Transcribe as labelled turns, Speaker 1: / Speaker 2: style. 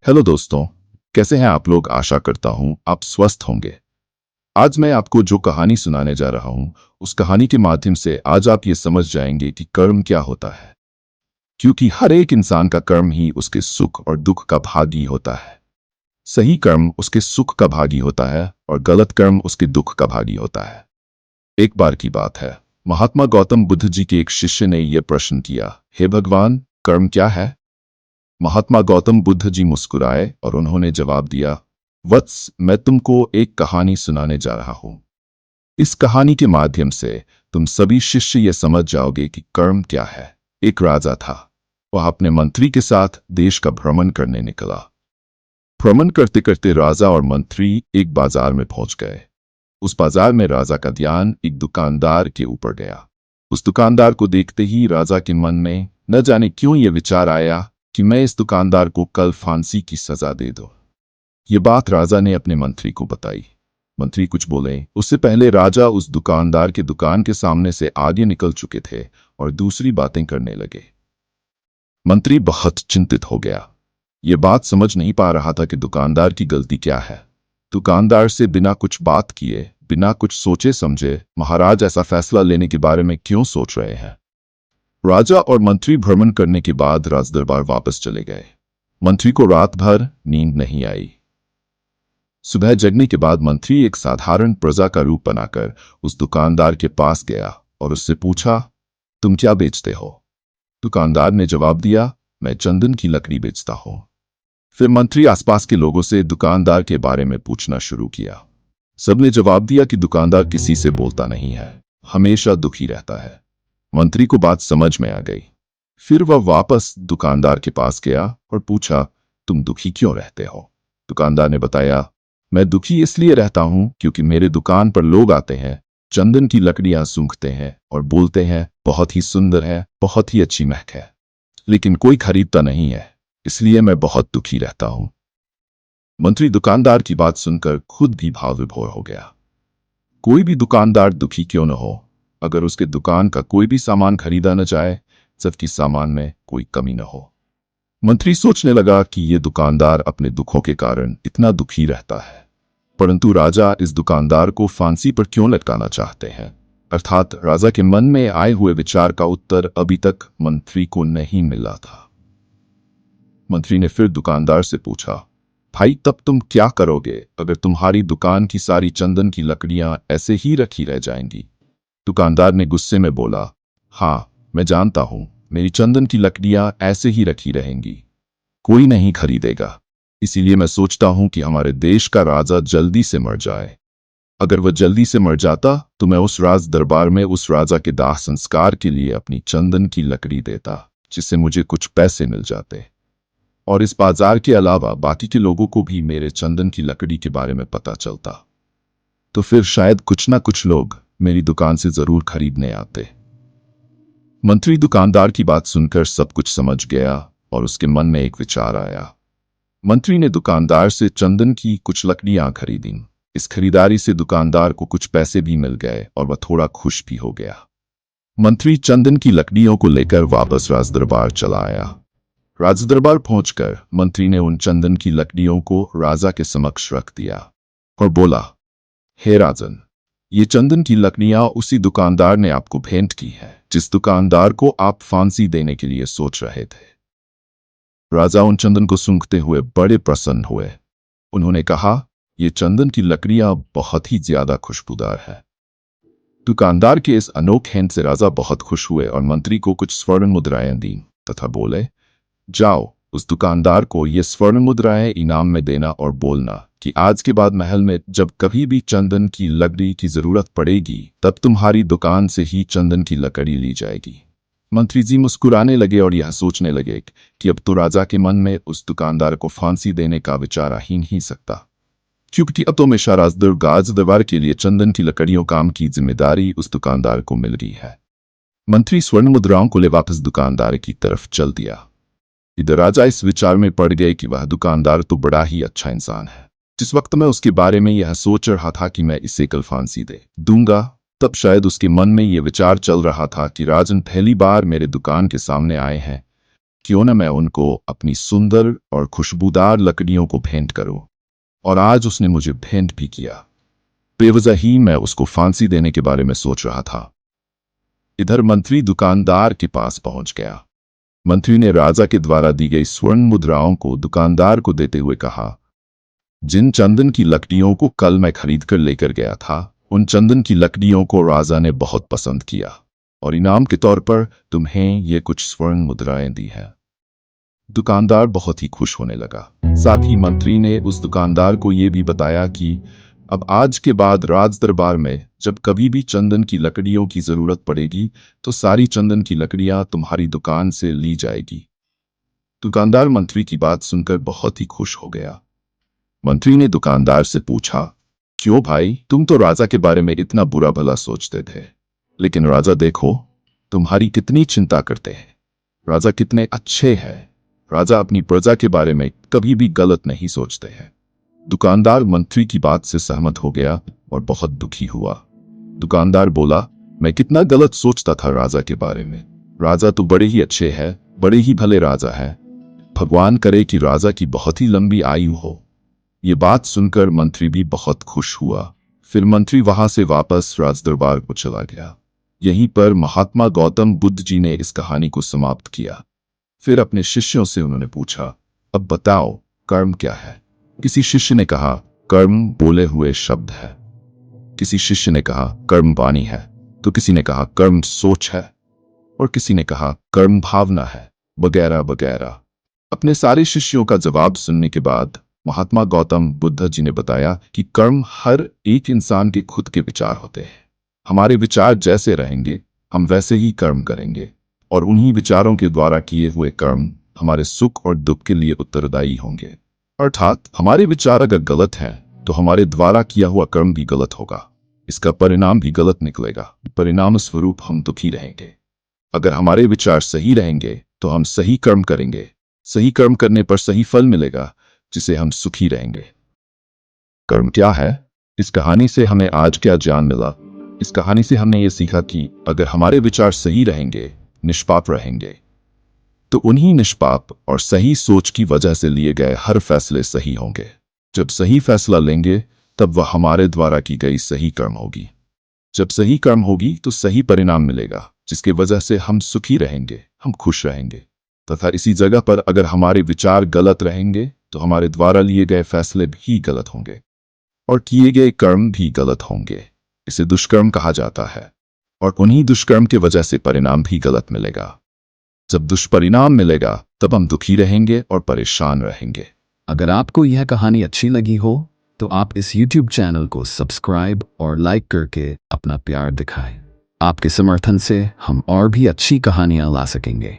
Speaker 1: Hello दोस्तों, कैसे हैं आप लोग। आशा करता हूं आप स्वस्थ होंगे। आज मैं आपको जो कहानी सुनाने जा रहा हूं, उस कहानी के माध्यम से आज आप ये समझ जाएंगे कि कर्म क्या होता है। क्योंकि हर एक इंसान का कर्म ही उसके सुख और दुख का भागी होता है। सही कर्म उसके सुख का भागी होता है और गलत कर्म उसके दुख का भागी होता है। एक बार की बात है, महात्मा गौतम बुद्ध जी के एक शिष्य ने यह प्रश्न किया, हे भगवान, कर्म क्या है। महात्मा गौतम बुद्ध जी मुस्कुराए और उन्होंने जवाब दिया, वत्स, मैं तुमको एक कहानी सुनाने जा रहा हूं। इस कहानी के माध्यम से तुम सभी शिष्य ये समझ जाओगे कि कर्म क्या है। एक राजा था। वह अपने मंत्री के साथ देश का भ्रमण करने निकला। भ्रमण करते करते राजा और मंत्री एक बाजार में पहुंच गए। उस बाजार में राजा का ध्यान एक दुकानदार के ऊपर गया। उस दुकानदार को देखते ही राजा के मन में न जाने क्यों यह विचार आया कि मैं इस दुकानदार को कल फांसी की सजा दे दूं। ये बात राजा ने अपने मंत्री को बताई। मंत्री कुछ बोले उससे पहले राजा उस दुकानदार के दुकान के सामने से आगे निकल चुके थे और दूसरी बातें करने लगे। मंत्री बहुत चिंतित हो गया। ये बात समझ नहीं पा रहा था कि दुकानदार की गलती क्या है। दुकानदार से बिना कुछ बात किए, बिना कुछ सोचे समझे महाराज ऐसा फैसला लेने के बारे में क्यों सोच रहे हैं। राजा और मंत्री भ्रमण करने के बाद राजदरबार वापस चले गए। मंत्री को रात भर नींद नहीं आई। सुबह जगने के बाद मंत्री एक साधारण प्रजा का रूप बनाकर उस दुकानदार के पास गया और उससे पूछा, तुम क्या बेचते हो। दुकानदार ने जवाब दिया, मैं चंदन की लकड़ी बेचता हूं। फिर मंत्री आसपास के लोगों से दुकानदार के बारे में पूछना शुरू किया। सबने जवाब दिया कि दुकानदार किसी से बोलता नहीं है, हमेशा दुखी रहता है। मंत्री को बात समझ में आ गई। फिर वह वापस दुकानदार के पास गया और पूछा, तुम दुखी क्यों रहते हो। दुकानदार ने बताया, मैं दुखी इसलिए रहता हूं क्योंकि मेरे दुकान पर लोग आते हैं, चंदन की लकड़ियां सूंघते हैं और बोलते हैं बहुत ही सुंदर है, बहुत ही अच्छी महक है, लेकिन कोई खरीदता नहीं है, इसलिए मैं बहुत दुखी रहता हूं। मंत्री दुकानदार की बात सुनकर खुद भी भाव विभोर हो गया। कोई भी दुकानदार दुखी क्यों न हो, अगर उसके दुकान का कोई भी सामान खरीदा न जाए, जबकि सामान में कोई कमी न हो। मंत्री सोचने लगा कि ये दुकानदार अपने दुखों के कारण इतना दुखी रहता है, परंतु राजा इस दुकानदार को फांसी पर क्यों लटकाना चाहते हैं। अर्थात राजा के मन में आए हुए विचार का उत्तर अभी तक मंत्री को नहीं मिला था। मंत्री ने फिर दुकानदार से पूछा, भाई, तब तुम क्या करोगे अगर तुम्हारी दुकान की सारी चंदन की लकड़ियां ऐसे ही रखी रह जाएंगी। दुकानदार ने गुस्से में बोला, हाँ, मैं जानता हूं, मेरी चंदन की लकड़ियां ऐसे ही रखी रहेंगी, कोई नहीं खरीदेगा। इसीलिए मैं सोचता हूं कि हमारे देश का राजा जल्दी से मर जाए। अगर वह जल्दी से मर जाता तो मैं उस राज दरबार में उस राजा के दाह संस्कार के लिए अपनी चंदन की लकड़ी देता, जिससे मुझे कुछ पैसे मिल जाते और इस बाजार के अलावा बाकी के लोगों को भी मेरे चंदन की लकड़ी के बारे में पता चलता। तो फिर शायद कुछ ना कुछ लोग मेरी दुकान से जरूर खरीदने आते। मंत्री दुकानदार की बात सुनकर सब कुछ समझ गया और उसके मन में एक विचार आया। मंत्री ने दुकानदार से चंदन की कुछ लकड़ियां खरीदी। इस खरीदारी से दुकानदार को कुछ पैसे भी मिल गए और वह थोड़ा खुश भी हो गया। मंत्री चंदन की लकड़ियों को लेकर वापस राजदरबार चला आया। राजदरबार पहुंचकर मंत्री ने उन चंदन की लकड़ियों को राजा के समक्ष रख दिया और बोला, हे राजन, ये चंदन की लकड़ियां उसी दुकानदार ने आपको भेंट की है जिस दुकानदार को आप फांसी देने के लिए सोच रहे थे। राजा उन चंदन को सूंघते हुए बड़े प्रसन्न हुए। उन्होंने कहा, ये चंदन की लकड़ियां बहुत ही ज्यादा खुशबूदार है। दुकानदार के इस अनोखे हिंट से राजा बहुत खुश हुए और मंत्री को कुछ स्वर्ण मुद्राएं दी तथा बोले, जाओ, उस दुकानदार को ये स्वर्ण मुद्राएं इनाम में देना और बोलना कि आज के बाद महल में जब कभी भी चंदन की लकड़ी की जरूरत पड़ेगी तब तुम्हारी दुकान से ही चंदन की लकड़ी ली जाएगी। मंत्री जी मुस्कुराने लगे और यह सोचने लगे कि अब तो राजा के मन में उस दुकानदार को फांसी देने का विचार आ ही नहीं सकता, क्योंकि अब तो हमेशा राजदरबार के लिए चंदन की लकड़ियों काम की जिम्मेदारी उस दुकानदार को मिल रही है। मंत्री स्वर्ण मुद्राओं को ले वापस दुकानदार की तरफ चल दिया। इधर राजा इस विचार में पड़ गए कि वह दुकानदार तो बड़ा ही अच्छा इंसान है। जिस वक्त मैं उसके बारे में यह सोच रहा था कि मैं इसे कल फांसी दे दूंगा, तब शायद उसके मन में यह विचार चल रहा था कि राजन पहली बार मेरे दुकान के सामने आए हैं, क्यों न मैं उनको अपनी सुंदर और खुशबूदार लकड़ियों को भेंट करूं। और आज उसने मुझे भेंट भी किया। बेवजह ही मैं उसको फांसी देने के बारे में सोच रहा था। इधर मंत्री दुकानदार के पास पहुंच गया। मंत्री ने राजा के द्वारा दी गई स्वर्ण मुद्राओं को दुकानदार को देते हुए कहा, जिन चंदन की लकड़ियों को कल मैं खरीद कर लेकर गया था, उन चंदन की लकड़ियों को राजा ने बहुत पसंद किया और इनाम के तौर पर तुम्हें ये कुछ स्वर्ण मुद्राएं दी हैं। दुकानदार बहुत ही खुश होने लगा। साथ ही मंत्री ने उस दुकानदार को ये भी बताया कि अब आज के बाद राज दरबार में जब कभी भी चंदन की लकड़ियों की जरूरत पड़ेगी तो सारी चंदन की लकड़ियां तुम्हारी दुकान से ली जाएगी। दुकानदार मंत्री की बात सुनकर बहुत ही खुश हो गया। मंत्री ने दुकानदार से पूछा, क्यों भाई, तुम तो राजा के बारे में इतना बुरा भला सोचते थे, लेकिन राजा देखो तुम्हारी कितनी चिंता करते हैं। राजा कितने अच्छे हैं। राजा अपनी प्रजा के बारे में कभी भी गलत नहीं सोचते हैं। दुकानदार मंत्री की बात से सहमत हो गया और बहुत दुखी हुआ। दुकानदार बोला, मैं कितना गलत सोचता था राजा के बारे में। राजा तो बड़े ही अच्छे हैं, बड़े ही भले राजा हैं। भगवान करे कि राजा की बहुत ही लंबी आयु हो। ये बात सुनकर मंत्री भी बहुत खुश हुआ। फिर मंत्री वहां से वापस राजदरबार को चला गया। यहीं पर महात्मा गौतम बुद्ध जी ने इस कहानी को समाप्त किया। फिर अपने शिष्यों से उन्होंने पूछा, अब बताओ कर्म क्या है। किसी शिष्य ने कहा, कर्म बोले हुए शब्द है। किसी शिष्य ने कहा, कर्म वाणी है। तो किसी ने कहा, कर्म सोच है। और किसी ने कहा, कर्म भावना है, वगैरह वगैरह। अपने सारे शिष्यों का जवाब सुनने के बाद महात्मा गौतम बुद्ध जी ने बताया कि कर्म हर एक इंसान के खुद के विचार होते हैं। हमारे विचार जैसे रहेंगे हम वैसे ही कर्म करेंगे, और उन्हीं विचारों के द्वारा किए हुए कर्म हमारे सुख और दुख के लिए उत्तरदायी होंगे। अर्थात हमारे विचार अगर गलत हैं तो हमारे द्वारा किया हुआ कर्म भी गलत होगा। इसका परिणाम भी गलत निकलेगा। परिणाम स्वरूप हम दुखी रहेंगे। अगर हमारे विचार सही रहेंगे तो हम सही कर्म करेंगे। सही कर्म करने पर सही फल मिलेगा, जिसे हम सुखी रहेंगे। कर्म क्या है? इस कहानी से हमें आज क्या ज्ञान मिला? इस कहानी से हमने ये सीखा कि अगर हमारे विचार सही रहेंगे, निष्पाप रहेंगे, तो उन्हीं निष्पाप और सही सोच की वजह से लिए गए हर फैसले सही होंगे। जब सही फैसला लेंगे तब वह हमारे द्वारा की गई सही कर्म होगी। जब सही कर्म होगी तो सही परिणाम मिलेगा, जिसके वजह से हम सुखी रहेंगे, हम खुश रहेंगे। तथा इसी जगह पर अगर हमारे विचार गलत रहेंगे तो हमारे द्वारा लिए गए फैसले भी गलत होंगे और किए गए कर्म भी गलत होंगे। इसे दुष्कर्म कहा जाता है, और उन्हीं दुष्कर्म की वजह से परिणाम भी गलत मिलेगा। जब दुष्परिणाम मिलेगा तब हम दुखी रहेंगे और परेशान रहेंगे।
Speaker 2: अगर आपको यह कहानी अच्छी लगी हो तो आप इस YouTube चैनल को सब्सक्राइब और लाइक करके अपना प्यार दिखाएं। आपके समर्थन से हम और भी अच्छी कहानियां ला सकेंगे।